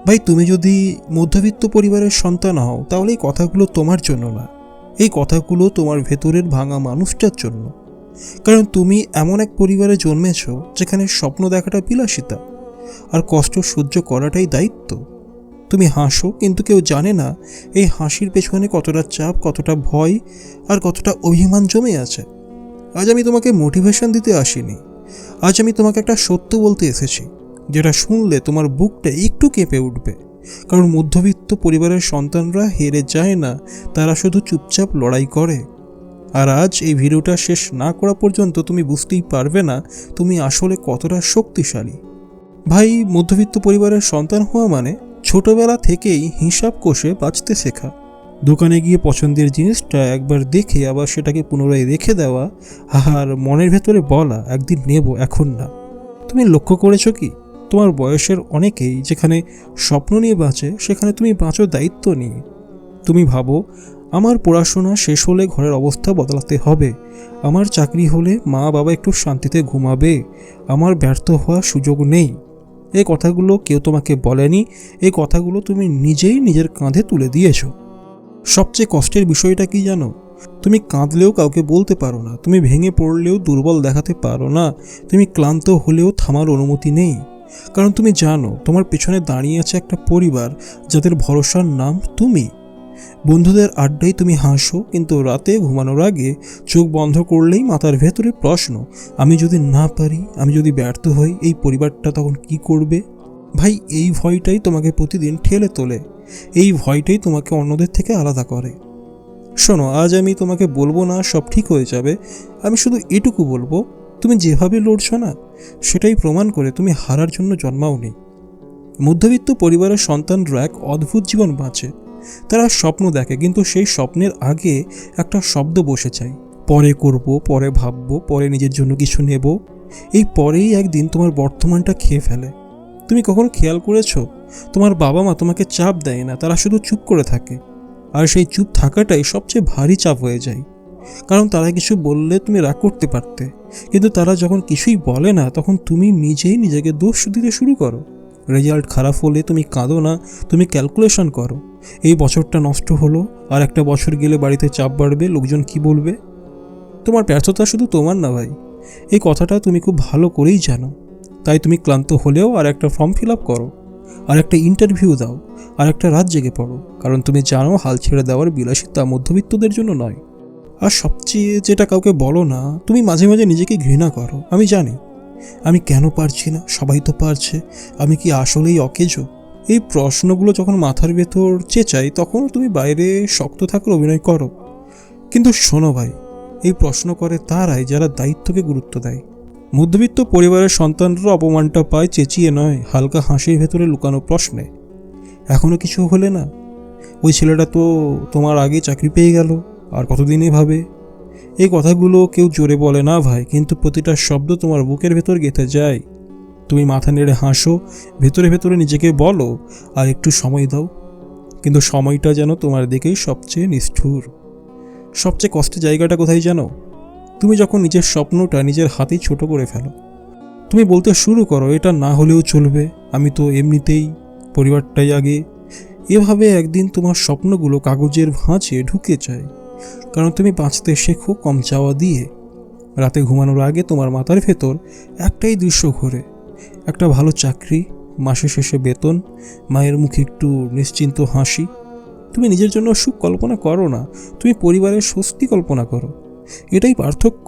ভাই, তুমি যদি মধ্যবিত্ত পরিবারের সন্তান হও তাহলে এই কথাগুলো তোমার জন্য না, এই কথাগুলো তোমার ভেতরের ভাঙা মানুষটার জন্য। কারণ তুমি এমন এক পরিবারে জন্মেছ যেখানে স্বপ্ন দেখাটা বিলাসিতা আর কষ্ট সহ্য করাটাই দায়িত্ব। তুমি হাসো, কিন্তু কেউ জানে না এই হাসির পেছনে কতটা চাপ, কতটা ভয় আর কতটা অভিমান জমে আছে। আজ আমি তোমাকে মোটিভেশন দিতে আসিনি, আজ আমি তোমাকে একটা সত্য বলতে এসেছি, যেটা শুনলে তোমার বুকটা একটু কেঁপে উঠবে। কারণ মধ্যবিত্ত পরিবারের সন্তানরা হেরে যায় না, তারা শুধু চুপচাপ লড়াই করে। আর আজ এই ভিডিওটা শেষ না করা পর্যন্ত তুমি বুঝতেই পারবে না তুমি আসলে কতটা শক্তিশালী। ভাই, মধ্যবিত্ত পরিবারের সন্তান হওয়া মানে ছোটবেলা থেকেই হিসাব কষে বাঁচতে শেখা, দোকানে গিয়ে পছন্দের জিনিসটা একবার দেখে আবার সেটাকে পুনরায় রেখে দেওয়া, আর মনের ভেতরে বলা একদিন নেব, এখন না। তুমি লক্ষ্য করেছো কি, তোমার বয়সের অনেকেই যেখানে স্বপ্ন নিয়ে বাঁচে সেখানে তুমি বাঁচো দায়িত্ব নিয়ে। তুমি ভাবো, আমার পড়াশোনা শেষ হলে ঘরের অবস্থা বদলাতে হবে, আমার চাকরি হলে মা বাবা একটু শান্তিতে ঘুমাবে, আমার ব্যর্থ হওয়ার সুযোগ নেই। এই কথাগুলো কেউ তোমাকে বলেনি, এই কথাগুলো তুমি নিজেই নিজের কাঁধে তুলে দিয়েছো। সবচেয়ে কষ্টের বিষয়টা কি জানো? তুমি কাঁদলেও কাউকে বলতে পারো না, তুমি ভেঙে পড়লেও দুর্বল দেখাতে পারো না, তুমি ক্লান্ত হলেও থামার অনুমতি নেই। কারণ তুমি জানো তোমার পেছনে দাঁড়িয়ে আছে একটা পরিবার যাদের ভরসার নাম তুমি। বন্ধুদের আড্ডায় তুমি হাসো, কিন্তু রাতে ঘুমানোর আগে চোখ বন্ধ করলেই মাথার ভেতরে প্রশ্ন, আমি যদি না পারি, আমি যদি ব্যর্থ হই, এই পরিবারটা তখন কি করবে? ভাই, এই ভয়টাই তোমাকে প্রতিদিন ঠেলে তোলে, এই ভয়টাই তোমাকে অন্যদের থেকে আলাদা করে। শোনো, আজ আমি তোমাকে বলবো না সব ঠিক হয়ে যাবে, আমি শুধু এটুকু বলবো, তুমি যেভাবে লড়ছো না সেটাই প্রমাণ করে তুমি হারার জন্য জন্মাওনি। মধ্যবিত্ত পরিবারের সন্তানরা এক অদ্ভুত জীবন বাঁচে। তারা স্বপ্ন দেখে, কিন্তু সেই স্বপ্নের আগে একটা শব্দ বসে যায়, পরে করব, পরে ভাববো, পরে নিজের জন্য কিছু নেব। এই পরেই একদিন তোমার বর্তমানটা খেয়ে ফেলে। তুমি কখনো খেয়াল করেছো, তোমার বাবা মা তোমাকে চাপ দেয় না, তারা শুধু চুপ করে থাকে। আর সেই চুপ থাকাটাই সবচেয়ে ভারী চাপ হয়ে যায়। কারণ তারা কিছু বললে তুমি রাগ করতে পারতে, কিন্তু তারা যখন কিছুই বলে না তখন তুমি নিজেই নিজেকে দোষ দিতে শুরু করো। রেজাল্ট খারাপ হলে তুমি কাঁদো না, তুমি ক্যালকুলেশন করো, এই বছরটা নষ্ট হলো, আর একটা বছর গেলে বাড়িতে চাপ বাড়বে, লোকজন কি বলবে। তোমার ব্যর্থতা শুধু তোমার না ভাই, এই কথাটা তুমি খুব ভালো করেই জানো। তাই তুমি ক্লান্ত হলেও আর একটা ফর্ম ফিল আপ করো, আর একটা ইন্টারভিউ দাও, আর একটা রাত জেগে পড়ো। কারণ তুমি জানো হাল ছেড়ে দেওয়ার বিলাসিতা মধ্যবিত্তদের জন্য নয়। আর সবচেয়ে যেটা কাউকে বলো না, তুমি মাঝে মাঝে নিজেকে ঘৃণা করো। আমি জানি, আমি কেন পারছি না, সবাই তো পারছে, আমি কি আসলেই অকেজো? এই প্রশ্নগুলো যখন মাথার ভেতর চেঁচাই তখন তুমি বাইরে শক্ত থাকার অভিনয় করো। কিন্তু শোনো ভাই, এই প্রশ্ন করে তারাই যারা দায়িত্বকে গুরুত্ব দেয়। মধ্যবিত্ত পরিবারের সন্তানরা অপমানটা পায় চেঁচিয়ে নয়, হালকা হাসির ভেতরে লুকানো প্রশ্নে। এখনো কিছু হলে না? ওই ছেলেটা তো তোমার আগে চাকরি পেয়ে গেল, আর কতদিন এভাবে? এই কথাগুলো কেউ জোরে বলে না ভাই, কিন্তু প্রতিটা শব্দ তোমার বুকের ভেতর গেঁথে যায়। তুমি মাথা নেড়ে হাসো, ভেতরে ভেতরে নিজেকে বলো আর একটু সময় দাও। কিন্তু সময়টা যেন তোমার দিকেই সবচেয়ে নিষ্ঠুর। সবচেয়ে কষ্টের জায়গাটা কোথায় জানো? তুমি যখন নিজের স্বপ্নটা নিজের হাতেই ছোট করে ফেলো। তুমি বলতে শুরু করো, এটা না হলেও চলবে, আমি তো এমনিতেই, পরিবারটাই আগে। এভাবে একদিন তোমার স্বপ্নগুলো কাগজের ভাঁজে ঢুকে যায়। কারণ তুমি বাঁচতে শেখো কম চাওয়া দিয়ে। রাতে ঘুমানোর আগে তোমার মাথার ভেতর একটাই দৃশ্য ঘোরে, একটা ভালো চাকরি, মাসের শেষে বেতন, মায়ের মুখে একটু নিশ্চিন্ত হাসি। তুমি নিজের জন্য সুখ কল্পনা করো না, তুমি পরিবারের স্বস্তি কল্পনা করো। এটাই পার্থক্য।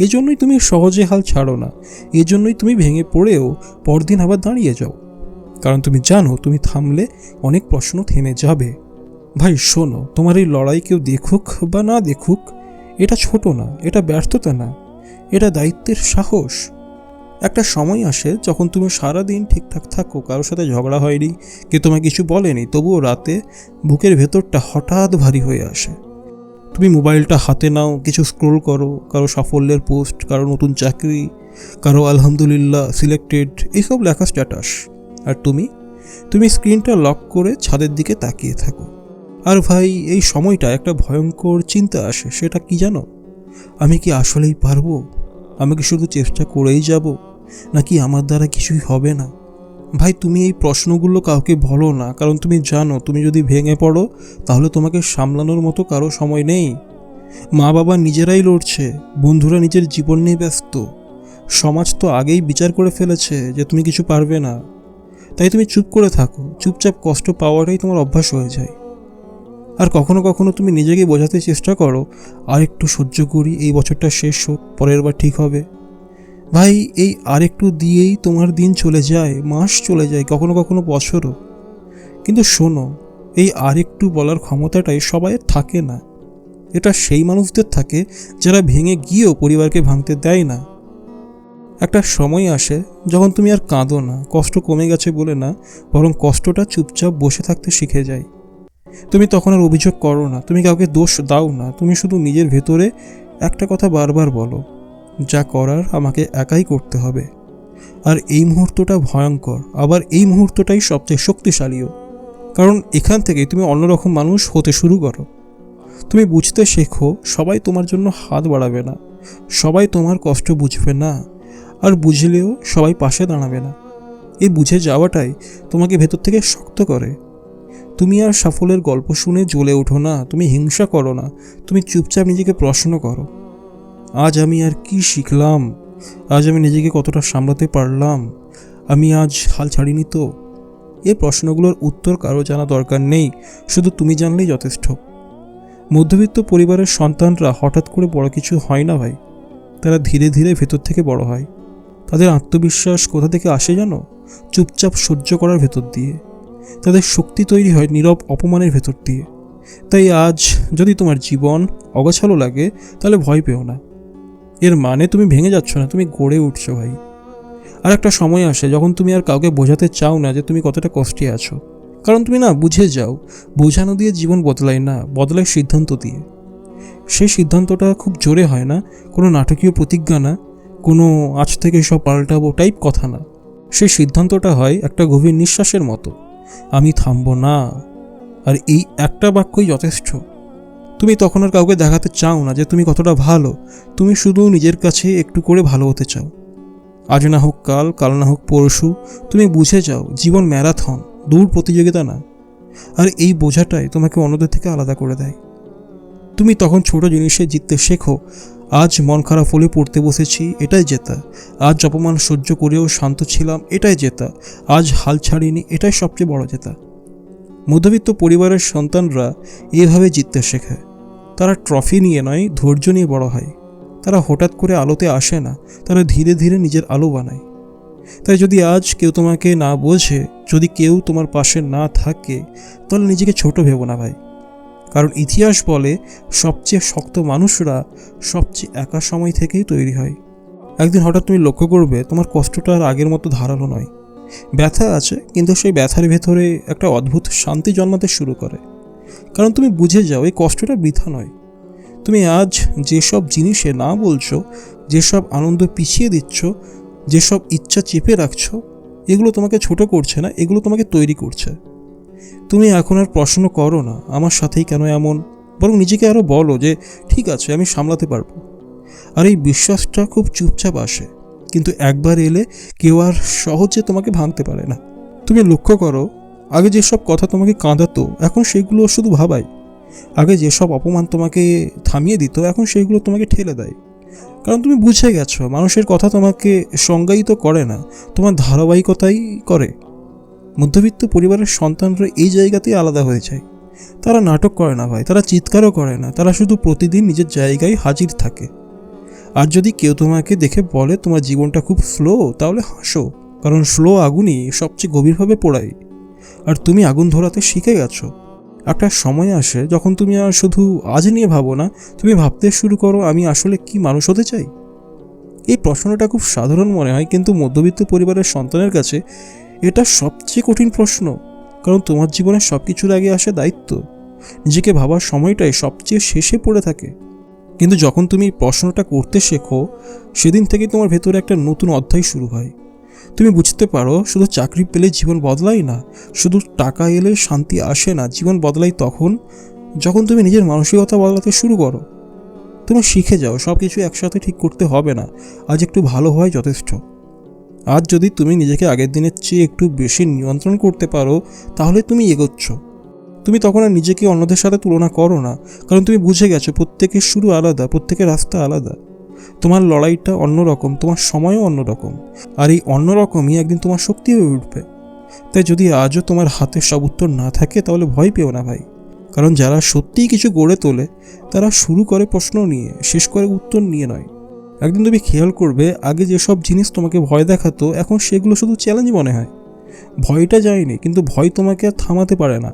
এজন্যই তুমি সহজে হাল ছাড়ো না, এজন্যই তুমি ভেঙে পড়েও পরদিন আবার দাঁড়িয়ে যাও। কারণ তুমি জানো তুমি থামলে অনেক প্রশ্ন থেমে যাবে। ভাই শোনো, তোমার এই লড়াই কেউ দেখুক বা না দেখুক, এটা ছোট না, এটা ব্যর্থতা না, এটা দায়িত্বের সাহস। একটা সময় আসে যখন তুমি সারাদিন ঠিকঠাক থাকো, কারোর সাথে ঝগড়া হয়নি, কেউ তোমায় কিছু বলেনি, তবুও রাতে বুকের ভেতরটা হঠাৎ ভারী হয়ে আসে। তুমি মোবাইলটা হাতে নাও, কিছু স্ক্রোল করো, কারো সাফল্যের পোস্ট, কারো নতুন চাকরি, কারো আলহামদুলিল্লাহ সিলেক্টেড, এইসব লেখা স্ট্যাটাস। আর তুমি স্ক্রিনটা লক করে ছাদের দিকে তাকিয়ে থাকো। আর ভাই, এই সময়টা একটা ভয়ঙ্কর চিন্তা আসে, সেটা কি জানো? আমি কি আসলেই পারবো? আমি কি শুধু চেষ্টা করেই যাব, নাকি আমার দ্বারা কিছুই হবে না? ভাই, তুমি এই প্রশ্নগুলো কাউকে বলো না, কারণ তুমি জানো তুমি যদি ভেঙে পড়ো তাহলে তোমাকে সামলানোর মতো কারো সময় নেই। মা বাবা নিজেরাই লড়ছে, বন্ধুরা নিজের জীবন নিয়ে ব্যস্ত, সমাজ তো আগেই বিচার করে ফেলেছে যে তুমি কিছু পারবে না। তাই তুমি চুপ করে থাকো, চুপচাপ কষ্ট পাওয়াটাই তোমার অভ্যাস হয়ে যায়। আর কখনো কখনো তুমি নিজেকে বোঝাতে চেষ্টা করো, আর একটু সহ্য করি, এই বছরটা শেষ হোক, পরের বার ঠিক হবে। ভাই, এই আরেকটু দিয়েই তোমার দিন চলে যায়, মাস চলে যায়, কখনো কখনো বছরও। কিন্তু শোনো, এই আরেকটু বলার ক্ষমতাটাই সবাইয়ের থাকে না। এটা সেই মানুষদের থাকে যারা ভেঙে গিয়েও পরিবারকে ভাঙতে দেয় না। একটা সময় আসে যখন তুমি আর কাঁদো না, কষ্ট কমে গেছে বলে না, বরং কষ্টটা চুপচাপ বসে থাকতে শিখে যায়। তুমি তখন আর অভিযোগ করো না, তুমি কাউকে দোষ দাও না, তুমি শুধু নিজের ভেতরে একটা কথা বারবার বলো, যা করার আমাকে একাই করতে হবে। আর এই মুহূর্তটা ভয়ঙ্কর, আবার এই মুহূর্তটাই সবচেয়ে শক্তিশালীও, কারণ এখান থেকেই তুমি অন্যরকম মানুষ হতে শুরু করো। তুমি বুঝতে শেখো সবাই তোমার জন্য হাত বাড়াবে না, সবাই তোমার কষ্ট বুঝবে না, আর বুঝলেও সবাই পাশে দাঁড়াবে না। এই বুঝে যাওয়াটাই তোমাকে ভেতর থেকে শক্ত করে। তুমি আর সাফল্যের গল্প শুনে জ্বলে ওঠো না, তুমি হিংসা করো না, তুমি চুপচাপ নিজেকে প্রশ্ন করো, আজ আমি আর কি শিখলাম? আজ আমি নিজেকে কতটা সামলাতে পারলাম? আমি আজ হাল ছাড়িনি তো? এই প্রশ্নগুলোর উত্তর কারো জানা দরকার নেই, শুধু তুমি জানলেই যথেষ্ট। মধ্যবিত্ত পরিবারের সন্তানরা হঠাৎ করে বড় কিছু হয় না ভাই, তারা ধীরে ধীরে ভেতর থেকে বড় হয়। তাদের আত্মবিশ্বাস কোথা থেকে আসে জানো? চুপচাপ সহ্য করার ভেতর দিয়ে। তাদের শক্তি তৈরি হয় নীরব অপমানের ভেতর দিয়ে। তাই আজ যদি তোমার জীবন অগোছালো লাগে, তাহলে ভয় পেও না। এর মানে তুমি ভেঙে যাচ্ছ না, তুমি গড়ে উঠছো ভাই। আর একটা সময় আসে যখন তুমি আর কাউকে বোঝাতে চাও না যে তুমি কতটা কষ্টে আছো, কারণ তুমি না বুঝে যাও, বোঝানো দিয়ে জীবন বদলায় না, বদলায় সিদ্ধান্ত দিয়ে। সেই সিদ্ধান্তটা খুব জোরে হয় না, কোনো নাটকীয় প্রতিজ্ঞা না, কোনো আজ থেকে সব পাল্টাবো টাইপ কথা না। সেই সিদ্ধান্তটা হয় একটা গভীর নিঃশ্বাসের মতো, আমি থামবো না। আর এই একটা বাক্যই যথেষ্ট। তুমি তখন আর কাউকে দেখাতে চাও না যে তুমি কতটা ভালো, তুমি শুধু নিজের কাছে একটু করে ভালো হতে চাও। আজ না হোক কাল, কাল না হোক পরশু, তুমি বুঝে যাও জীবন ম্যারাথন, দূর প্রতিযোগিতা না। আর এই বোঝাটাই তোমাকে অন্যদের থেকে আলাদা করে দেয়। তুমি তখন ছোট জিনিসে জিততে শেখো, আজ মন খারাপ হলে পড়তে বসেছি, এটাই জেতা। আজ অপমান সহ্য করেও শান্ত ছিলাম, এটাই জেতা। আজ হাল ছাড়িনি, এটাই সবচেয়ে বড় জেতা। মধ্যবিত্ত পরিবারের সন্তানরা এভাবে জিততে শেখায়। তারা ট্রফি নিয়ে নয়, ধৈর্য নিয়ে বড় হয়। তারা হঠাৎ করে আলোতে আসে না, তারা ধীরে ধীরে নিজের আলো বানায়। তাই যদি আজ কেউ তোমাকে না বোঝে, যদি কেউ তোমার পাশে না থাকে, তাহলে নিজেকে ছোট ভেবো না ভাই। কারণ ইতিহাস বলে সবচেয়ে শক্ত মানুষরা সবচেয়ে একা সময় থেকেই তৈরি হয়। একদিন হঠাৎ তুমি লক্ষ্য করবে তোমার কষ্টটা আর আগের মতো ধারালো নয়। ব্যথা আছে, কিন্তু সেই ব্যথার ভেতরে একটা অদ্ভুত শান্তি জন্মাতে শুরু করে। কারণ তুমি বুঝে যাও এই কষ্টটা বৃথা নয়। তুমি আজ যেসব জিনিসে না বলছো, যেসব আনন্দ পিছিয়ে দিচ্ছ, যেসব ইচ্ছা চেপে রাখছো, এগুলো তোমাকে ছোট করছে না, এগুলো তোমাকে তৈরি করছে। তুমি এখন আর প্রশ্ন করো না আমার সাথেই কেন এমন, বরং নিজেকে আরও বলো যে ঠিক আছে, আমি সামলাতে পারবো। আর এই বিশ্বাসটা খুব চুপচাপ আসে, কিন্তু একবার এলে কেউ আর সহজে তোমাকে ভাঙতে পারে না। তুমি লক্ষ্য করো, আগে যেসব কথা তোমাকে কাঁদাতো, এখন সেগুলো শুধু ভাবাই। আগে যেসব অপমান তোমাকে থামিয়ে দিত, এখন সেগুলো তোমাকে ঠেলে দেয়। কারণ তুমি বুঝে গেছো মানুষের কথা তোমাকে সংজ্ঞায়িত করে না, তোমার ধারাবাহিকতাই করে। মধ্যবিত্ত পরিবারের সন্তানরা এই জায়গাতেই আলাদা হয়ে যায়। তারা নাটক করে না ভাই, তারা চিৎকারও করে না, তারা শুধু প্রতিদিন নিজের জায়গায় হাজির থাকে। আর যদি কেউ তোমাকে দেখে বলে তোমার জীবনটা খুব স্লো, তাহলে হাসো, কারণ স্লো আগুনই সবচেয়ে গভীরভাবে পোড়ায়। আর তুমি আগুন ধরাতে শিখে গেছো। একটা সময় আসে যখন তুমি আর শুধু আজ নিয়ে ভাবো না, তুমি ভাবতে শুরু করো আমি আসলে কি মানুষ হতে চাই। এই প্রশ্নটা খুব সাধারণ মনে হয়, কিন্তু মধ্যবিত্ত পরিবারের সন্তানের কাছে এটা সবচেয়ে কঠিন প্রশ্ন। কারণ তোমার জীবনে সব কিছুর আগে আসে দায়িত্ব, নিজেকে ভাবার সময়টাই সবচেয়ে শেষে পড়ে থাকে। কিন্তু যখন তুমি প্রশ্নটা করতে শেখো, সেদিন থেকে তোমার ভেতরে একটা নতুন অধ্যায় শুরু হয়। তুমি বুঝতে পারো শুধু চাকরি পেলে জীবন বদলায় না, শুধু টাকা এলে শান্তি আসে না। জীবন বদলায় তখন যখন তুমি নিজের মানসিকতা বদলাতে শুরু করো। তুমি শিখে যাও সব কিছু একসাথে ঠিক করতে হবে না, আজ একটু ভালো হয় যথেষ্ট। আজ যদি তুমি নিজেকে আগের দিনের চেয়ে একটু বেশি নিয়ন্ত্রণ করতে পারো, তাহলে তুমি এগোচ্ছ। তুমি তখন আর নিজেকে অন্যদের সাথে তুলনা করো না, কারণ তুমি বুঝে গেছো প্রত্যেকের শুরু আলাদা, প্রত্যেকের রাস্তা আলাদা। তোমার লড়াইটা অন্যরকম, তোমার সময়ও অন্যরকম, আর এই অন্যরকমই একদিন তোমার শক্তি হয়ে উঠবে। তাই যদি আজও তোমার হাতে সব উত্তর না থাকে, তাহলে ভয় পেও না ভাই। কারণ যারা সত্যিই কিছু গড়ে তোলে, তারা শুরু করে প্রশ্ন নিয়ে, শেষ করে উত্তর নিয়ে নয়। একদিন তুমি খেয়াল করবে, আগে যেসব জিনিস তোমাকে ভয় দেখাতো, এখন সেগুলো শুধু চ্যালেঞ্জ মনে হয়। ভয়টা যায়নি, কিন্তু ভয় তোমাকে আর থামাতে পারে না।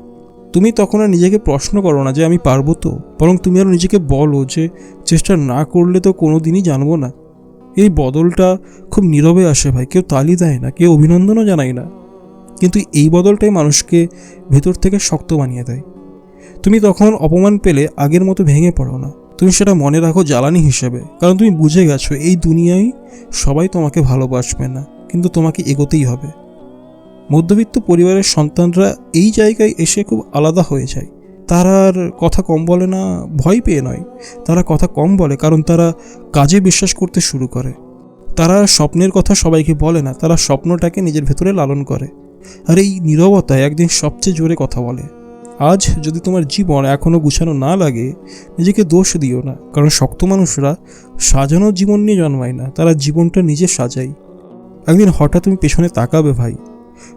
তুমি তখন আর নিজেকে প্রশ্ন করো না যে আমি পারবো তো, বরং তুমি আরও নিজেকে বলো যে চেষ্টা না করলে তো কোনো দিনই জানবো না। এই বদলটা খুব নীরবে আসে ভাই, কেউ তালি দেয় না, কেউ অভিনন্দনও জানায় না, কিন্তু এই বদলটাই মানুষকে ভেতর থেকে শক্ত বানিয়ে দেয়। তুমি তখন অপমান পেলে আগের মতো ভেঙে পড়ো না, তুমি সেটা মনে রাখো জ্বালানি হিসেবে, কারণ তুমি বুঝে গেছো এই দুনিয়ায় সবাই তোমাকে ভালোবাসবে না, কিন্তু তোমাকে এগোতেই হবে। মধ্যবিত্ত পরিবারের সন্তানরা এই জায়গায় এসে খুব আলাদা হয়ে যায়। তারা আর কথা কম বলে না ভয় পেয়ে নয়, তারা কথা কম বলে কারণ তারা কাজে বিশ্বাস করতে শুরু করে। তারা স্বপ্নের কথা সবাইকে বলে না, তারা স্বপ্নটাকে নিজের ভেতরে লালন করে। আর এই নীরবতায় একদিন সবচেয়ে জোরে কথা বলে। আজ যদি তোমার জীবন এখনও গুছানো না লাগে, নিজেকে দোষ দিও না, কারণ শক্ত মানুষরা সাজানো জীবন নিয়ে জন্মায় না, তারা জীবনটা নিজে সাজায়। একদিন হঠাৎ তুমি পেছনে তাকাবে ভাই,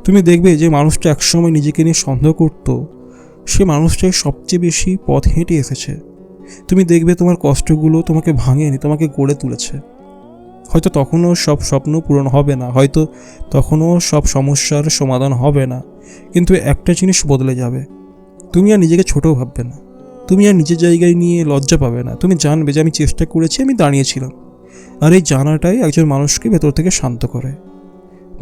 তুমি দেখবে যে মানুষটা একসময় নিজেকে নিয়ে সন্দেহ করত, সে মানুষটাই সবচেয়ে বেশি পথ হেঁটে এসেছে। তুমি দেখবে তোমার কষ্টগুলো তোমাকে ভাঙেনি, তোমাকে গড়ে তুলেছে। হয়তো তখনও সব স্বপ্ন পূরণ হবে না, হয়তো তখনও সব সমস্যার সমাধান হবে না, কিন্তু একটা জিনিস বদলে যাবে। তুমি আর নিজেকে ছোট ভাববে না, তুমি আর নিজের জায়গায় নিয়ে লজ্জা পাবে না। তুমি জানবে যে আমি চেষ্টা করেছি, আমি দাঁড়িয়েছিলাম। আর এই জানাটাই একজন মানুষকে ভেতর থেকে শান্ত করে।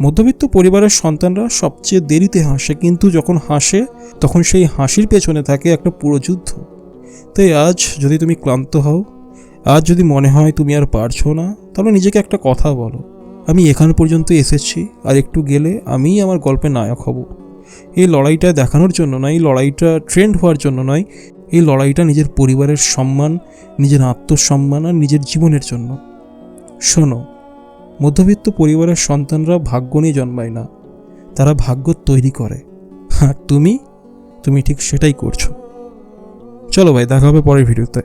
মধ্যবিত্ত পরিবারের সন্তানরা সবচেয়ে দেরিতে হাসে, কিন্তু যখন হাসে তখন সেই হাসির পেছনে থাকে একটা পুরো যুদ্ধ। তাই আজ যদি তুমি ক্লান্ত হও, আজ যদি মনে হয় তুমি আর পারছো না, তাহলে নিজেকে একটা কথা বলো, আমি এখান পর্যন্ত এসেছি, আর একটু গেলে আমিই আমার গল্পের নায়ক হব। এই লড়াইটা দেখানোর জন্য নয়, এই লড়াইটা ট্রেন্ড হওয়ার জন্য নয়, এই লড়াইটা নিজের পরিবারের সম্মান, নিজের আত্মসম্মান আর নিজের জীবনের জন্য। শোনো, মধ্যবিত্ত পরিবারের সন্তানরা ভাগ্য নিয়ে জন্মায় না, তারা ভাগ্য তৈরি করে। আর তুমি ঠিক সেটাই করছো। চলো ভাই, দেখা হবে পরের ভিডিওতে।